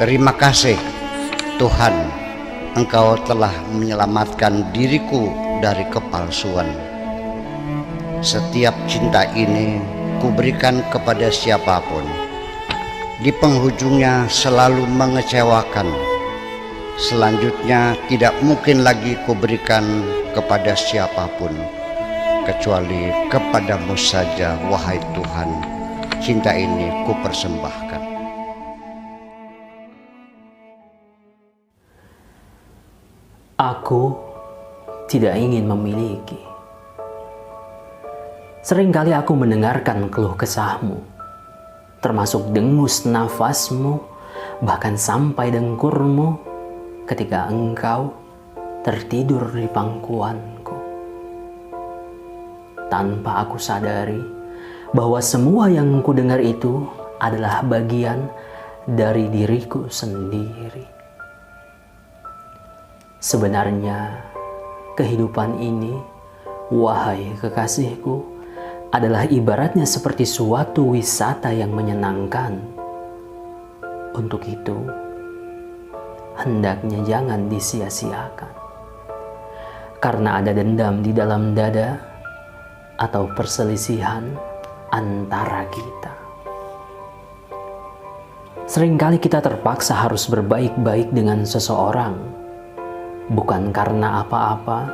Terima kasih Tuhan, Engkau telah menyelamatkan diriku dari kepalsuan. Setiap cinta ini kuberikan kepada siapapun, di penghujungnya selalu mengecewakan. Selanjutnya tidak mungkin lagi kuberikan kepada siapapun, kecuali kepadamu saja, wahai Tuhan. Cinta ini kupersembahkan. Aku tidak ingin memiliki. Seringkali aku mendengarkan keluh kesahmu, termasuk dengus nafasmu, bahkan sampai dengkurmu ketika engkau tertidur di pangkuanku. Tanpa aku sadari bahwa semua yang kudengar itu adalah bagian dari diriku sendiri. Sebenarnya, kehidupan ini, wahai kekasihku, adalah ibaratnya seperti suatu wisata yang menyenangkan. Untuk itu, hendaknya jangan disia-siakan. Karena ada dendam di dalam dada atau perselisihan antara kita. Seringkali kita terpaksa harus berbaik-baik dengan seseorang, bukan karena apa-apa,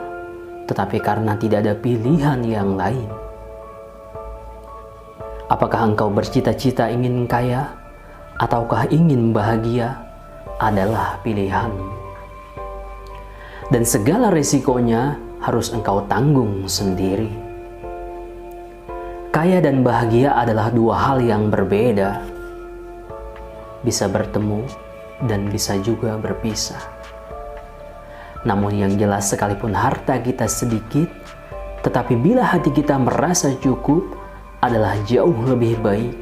tetapi karena tidak ada pilihan yang lain. Apakah engkau bercita-cita ingin kaya, ataukah ingin bahagia, adalah pilihanmu. Dan segala resikonya harus engkau tanggung sendiri. Kaya dan bahagia adalah dua hal yang berbeda. Bisa bertemu dan bisa juga berpisah. Namun yang jelas, sekalipun harta kita sedikit, tetapi bila hati kita merasa cukup, adalah jauh lebih baik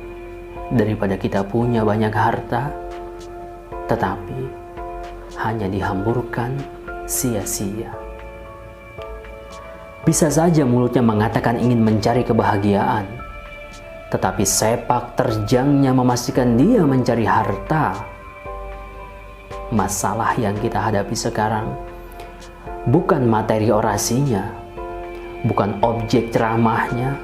daripada kita punya banyak harta, tetapi hanya dihamburkan sia-sia. Bisa saja mulutnya mengatakan ingin mencari kebahagiaan, tetapi sepak terjangnya memastikan dia mencari harta. Masalah yang kita hadapi sekarang bukan materi orasinya, bukan objek ceramahnya,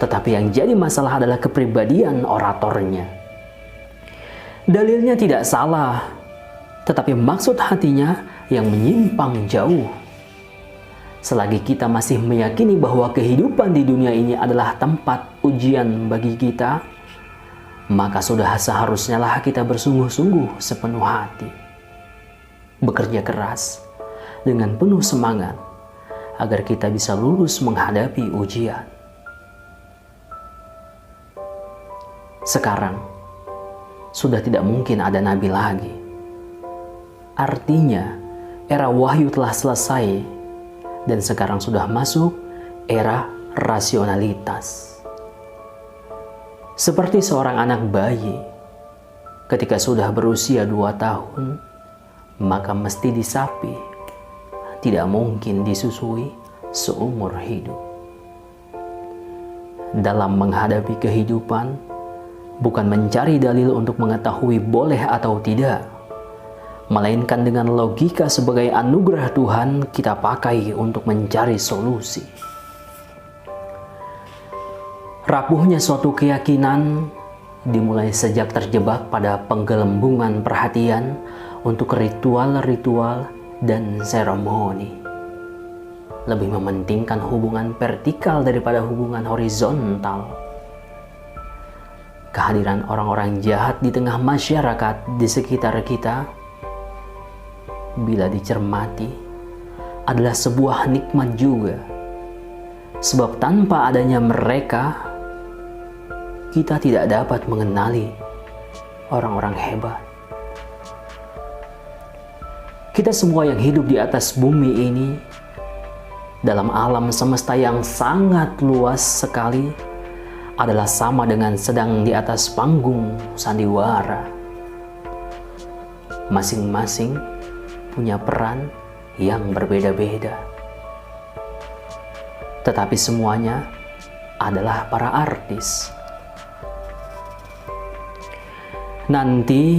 tetapi yang jadi masalah adalah kepribadian oratornya. Dalilnya tidak salah, tetapi maksud hatinya yang menyimpang jauh. Selagi kita masih meyakini bahwa kehidupan di dunia ini adalah tempat ujian bagi kita, maka sudah seharusnya lah kita bersungguh-sungguh sepenuh hati, bekerja keras dengan penuh semangat agar kita bisa lulus menghadapi ujian. Sekarang sudah tidak mungkin ada nabi lagi. Artinya era wahyu telah selesai dan sekarang sudah masuk era rasionalitas. Seperti seorang anak bayi, ketika sudah berusia 2 tahun, maka mesti disapi, tidak mungkin disusui seumur hidup. Dalam menghadapi kehidupan, bukan mencari dalil untuk mengetahui boleh atau tidak, melainkan dengan logika sebagai anugerah Tuhan kita pakai untuk mencari solusi. Rapuhnya suatu keyakinan dimulai sejak terjebak pada penggelembungan perhatian untuk ritual-ritual dan seremoni. Lebih mementingkan hubungan vertikal daripada hubungan horizontal. Kehadiran orang-orang jahat di tengah masyarakat di sekitar kita, bila dicermati, adalah sebuah nikmat juga. Sebab tanpa adanya mereka, kita tidak dapat mengenali orang-orang hebat. Kita semua yang hidup di atas bumi ini, dalam alam semesta yang sangat luas sekali, adalah sama dengan sedang di atas panggung sandiwara. Masing-masing punya peran yang berbeda-beda. Tetapi semuanya adalah para artis. Nanti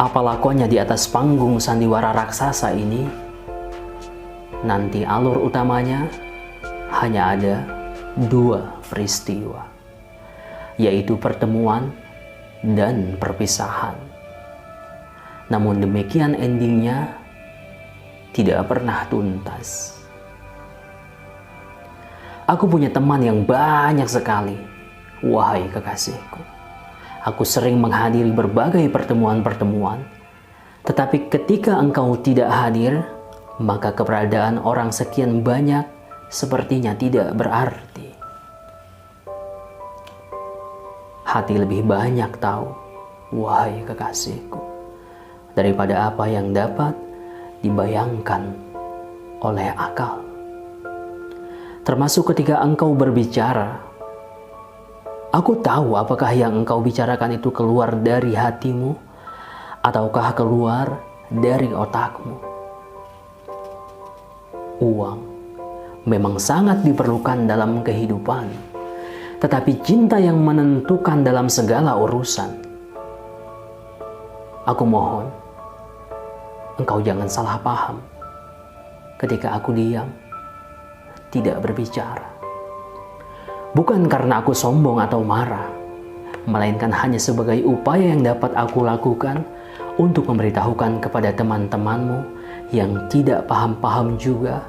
apa lakonnya di atas panggung sandiwara raksasa ini, nanti alur utamanya hanya ada dua peristiwa, yaitu pertemuan dan perpisahan. Namun demikian endingnya tidak pernah tuntas. Aku punya teman yang banyak sekali, wahai kekasihku. Aku sering menghadiri berbagai pertemuan-pertemuan, tetapi ketika engkau tidak hadir, maka keberadaan orang sekian banyak sepertinya tidak berarti. Hati lebih banyak tahu, wahai kekasihku, daripada apa yang dapat dibayangkan oleh akal. Termasuk ketika engkau berbicara, aku tahu apakah yang engkau bicarakan itu keluar dari hatimu ataukah keluar dari otakmu. Uang memang sangat diperlukan dalam kehidupan, tetapi cinta yang menentukan dalam segala urusan. Aku mohon, engkau jangan salah paham ketika aku diam, tidak berbicara. Bukan karena aku sombong atau marah, melainkan hanya sebagai upaya yang dapat aku lakukan untuk memberitahukan kepada teman-temanmu yang tidak paham-paham juga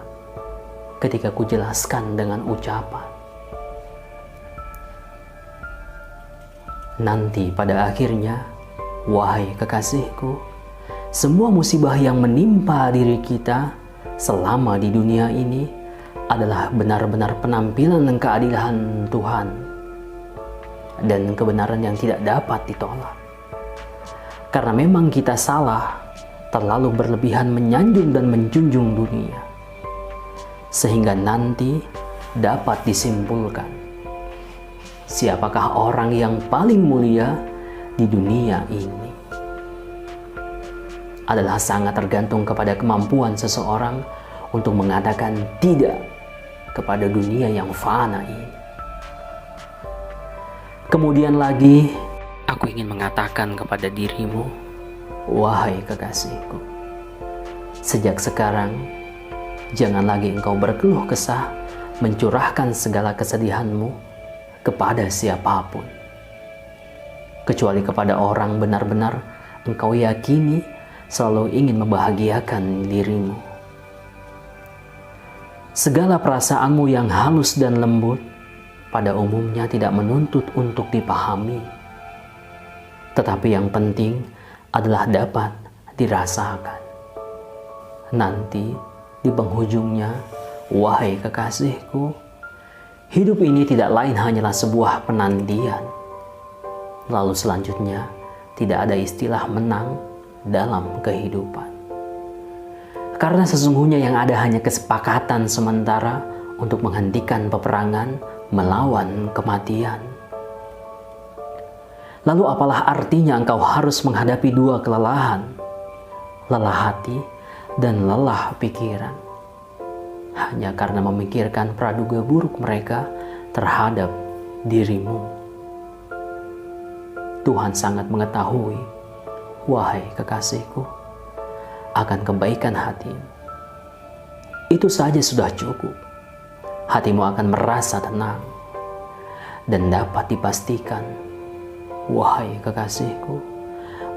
ketika ku jelaskan dengan ucapan. Nanti pada akhirnya, wahai kekasihku, semua musibah yang menimpa diri kita selama di dunia ini adalah benar-benar penampilan keadilan Tuhan dan kebenaran yang tidak dapat ditolak. Karena memang kita salah, terlalu berlebihan menyanjung dan menjunjung dunia, sehingga nanti dapat disimpulkan siapakah orang yang paling mulia di dunia ini. Adalah sangat tergantung kepada kemampuan seseorang untuk mengatakan tidak kepada dunia yang fana ini. Kemudian lagi, aku ingin mengatakan kepada dirimu, wahai kekasihku, sejak sekarang, jangan lagi engkau berkeluh kesah, mencurahkan segala kesedihanmu kepada siapapun, kecuali kepada orang benar-benar engkau yakini selalu ingin membahagiakan dirimu. Segala perasaanmu yang halus dan lembut pada umumnya tidak menuntut untuk dipahami, tetapi yang penting adalah dapat dirasakan. Nanti di penghujungnya, wahai kekasihku, hidup ini tidak lain hanyalah sebuah penantian. Lalu selanjutnya tidak ada istilah menang dalam kehidupan. Karena sesungguhnya yang ada hanya kesepakatan sementara untuk menghentikan peperangan melawan kematian. Lalu apalah artinya engkau harus menghadapi dua kelelahan, lelah hati dan lelah pikiran, hanya karena memikirkan praduga buruk mereka terhadap dirimu. Tuhan sangat mengetahui, wahai kekasihku, akan kebaikan hatimu. Itu saja sudah cukup. Hatimu akan merasa tenang. Dan dapat dipastikan, wahai kekasihku,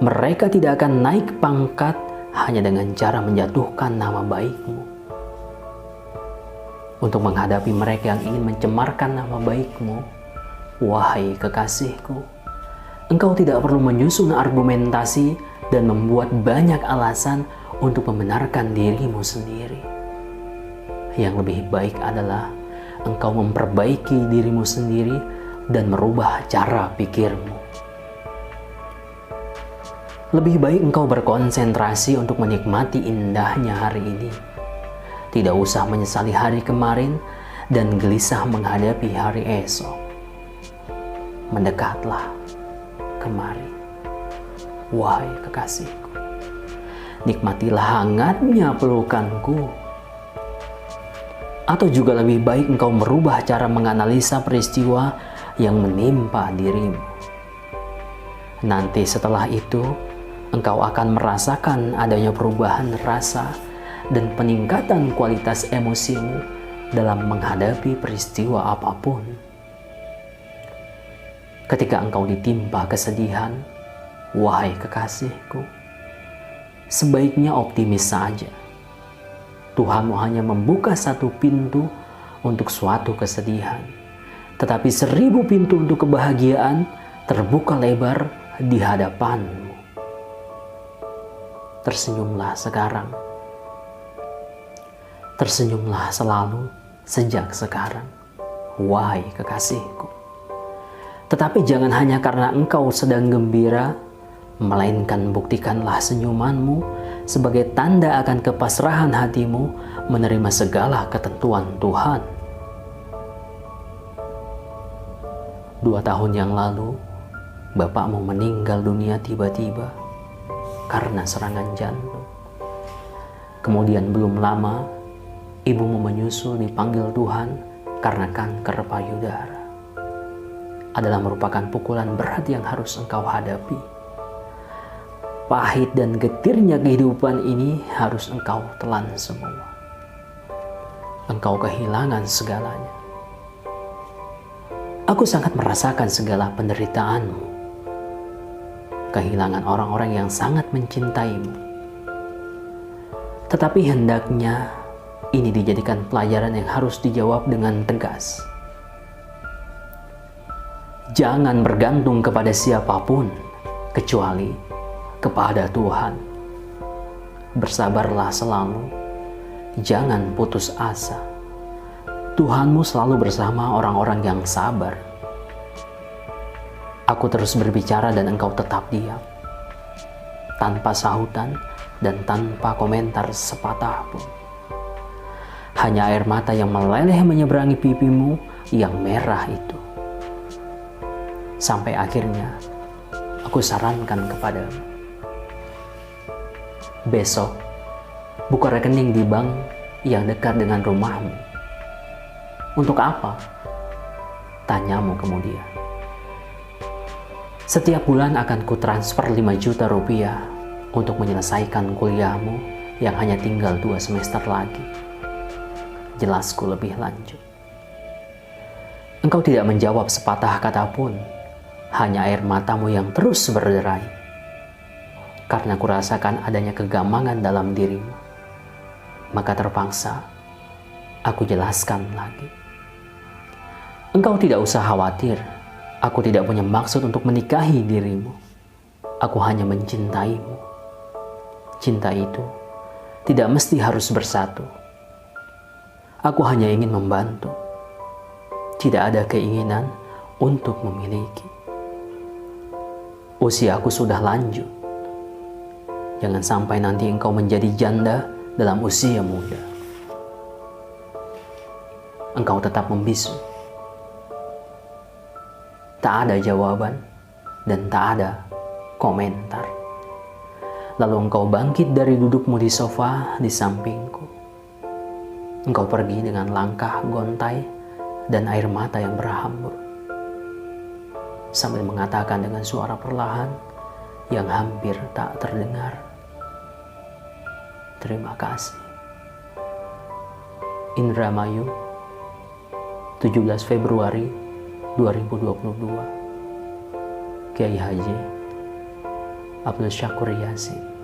mereka tidak akan naik pangkat hanya dengan cara menjatuhkan nama baikmu. Untuk menghadapi mereka yang ingin mencemarkan nama baikmu, wahai kekasihku, engkau tidak perlu menyusun argumentasi dan membuat banyak alasan untuk membenarkan dirimu sendiri. Yang lebih baik adalah engkau memperbaiki dirimu sendiri dan merubah cara pikirmu. Lebih baik engkau berkonsentrasi untuk menikmati indahnya hari ini. Tidak usah menyesali hari kemarin dan gelisah menghadapi hari esok. Mendekatlah kemari, wahai kekasihku. Nikmatilah hangatnya pelukanku. Atau juga lebih baik engkau merubah cara menganalisa peristiwa yang menimpa dirimu. Nanti setelah itu, engkau akan merasakan adanya perubahan rasa dan peningkatan kualitas emosimu dalam menghadapi peristiwa apapun. Ketika engkau ditimpa kesedihan, wahai kekasihku, sebaiknya optimis saja. Tuhanmu hanya membuka satu pintu untuk suatu kesedihan, tetapi 1000 pintu untuk kebahagiaan terbuka lebar di hadapanmu. Tersenyumlah sekarang. Tersenyumlah selalu sejak sekarang, wahai kekasihku. Tetapi jangan hanya karena engkau sedang gembira, melainkan buktikanlah senyumanmu sebagai tanda akan kepasrahan hatimu menerima segala ketentuan Tuhan. 2 tahun yang lalu, bapakmu meninggal dunia tiba-tiba karena serangan jantung. Kemudian belum lama, ibumu menyusul dipanggil Tuhan karena kanker payudara. Adalah merupakan pukulan berat yang harus engkau hadapi. Pahit dan getirnya kehidupan ini harus engkau telan semua. Engkau kehilangan segalanya. Aku sangat merasakan segala penderitaanmu. Kehilangan orang-orang yang sangat mencintaimu. Tetapi hendaknya ini dijadikan pelajaran yang harus dijawab dengan tegas. Jangan bergantung kepada siapapun kecuali kepada Tuhan. Bersabarlah selalu, jangan putus asa. Tuhanmu selalu bersama orang-orang yang sabar. Aku terus berbicara dan engkau tetap diam, tanpa sahutan dan tanpa komentar sepatah pun. Hanya air mata yang meleleh menyeberangi pipimu yang merah itu. Sampai akhirnya aku sarankan kepadamu, besok buka rekening di bank yang dekat dengan rumahmu. Untuk apa? Tanyamu kemudian. Setiap bulan akan kutransfer 5 juta rupiah untuk menyelesaikan kuliahmu yang hanya tinggal 2 semester lagi. Jelasku lebih lanjut. Engkau tidak menjawab sepatah kata pun, hanya air matamu yang terus berderai. Karena kurasakan adanya kegamangan dalam dirimu, maka terpaksa aku jelaskan lagi. Engkau tidak usah khawatir, aku tidak punya maksud untuk menikahi dirimu. Aku hanya mencintaimu. Cinta itu tidak mesti harus bersatu. Aku hanya ingin membantu. Tidak ada keinginan untuk memiliki. Usiaku sudah lanjut. Jangan sampai nanti engkau menjadi janda dalam usia muda. Engkau tetap membisu. Tak ada jawaban dan tak ada komentar. Lalu engkau bangkit dari dudukmu di sofa di sampingku. Engkau pergi dengan langkah gontai dan air mata yang berhambur, sambil mengatakan dengan suara perlahan yang hampir tak terdengar, terima kasih. Indramayu, 17 Februari 2022. Kiai Haji Abdul Syakur Yasin.